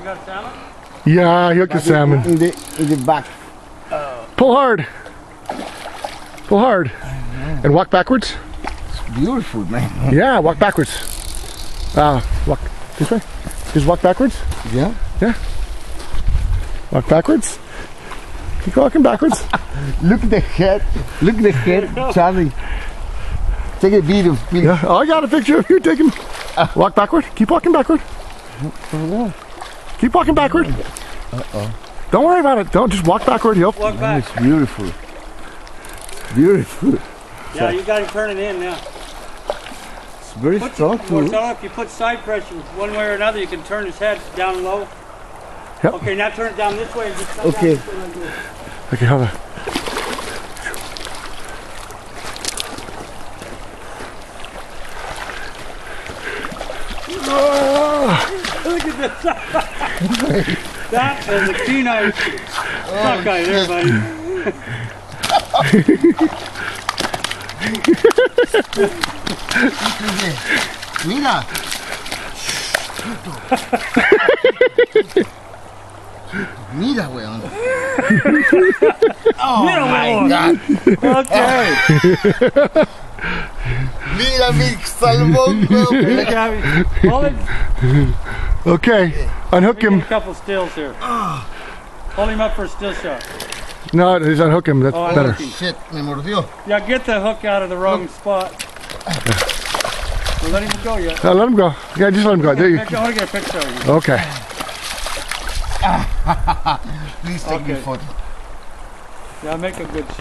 got salmon? Yeah, he hooked a salmon. In the back. Pull hard. Pull hard. And walk backwards. It's beautiful, man. Yeah, walk backwards. Walk this way. Just walk backwards. Yeah. Yeah. Walk backwards. Keep walking backwards. Look at the head. Look at the head, Charlie. Take a video. Yeah. Oh, I got a picture of you taking. Walk backward. Keep walking backward. Keep walking backward. Don't worry about it. Don't just walk backward. Yep. Walk back. It's beautiful. Beautiful. Yeah, you got to turn it in now. It's very strong too. Marcello, if you put side pressure one way or another, you can turn his head down low. Yep. Okay, now turn it down this way. And just come Okay. down this way like this. Okay, hold on. Look at this. That is a keen eye sockeye there, buddy. Mira. Mira, weón. Oh my God. Okay. Mira mi salmón, weón. Hold it. Okay, unhook Get a him. couple stills here. Hold him up for a still shot. No, he's unhook him. That's Oh, better. unhook him. Shit, me mordió. Yeah, get the hook out of the wrong spot. Don't let him go yet. Let him go. Yeah, just let him go. There you. I want to get a picture of you. Okay. Please take me Okay. photo. Yeah, make a good shot.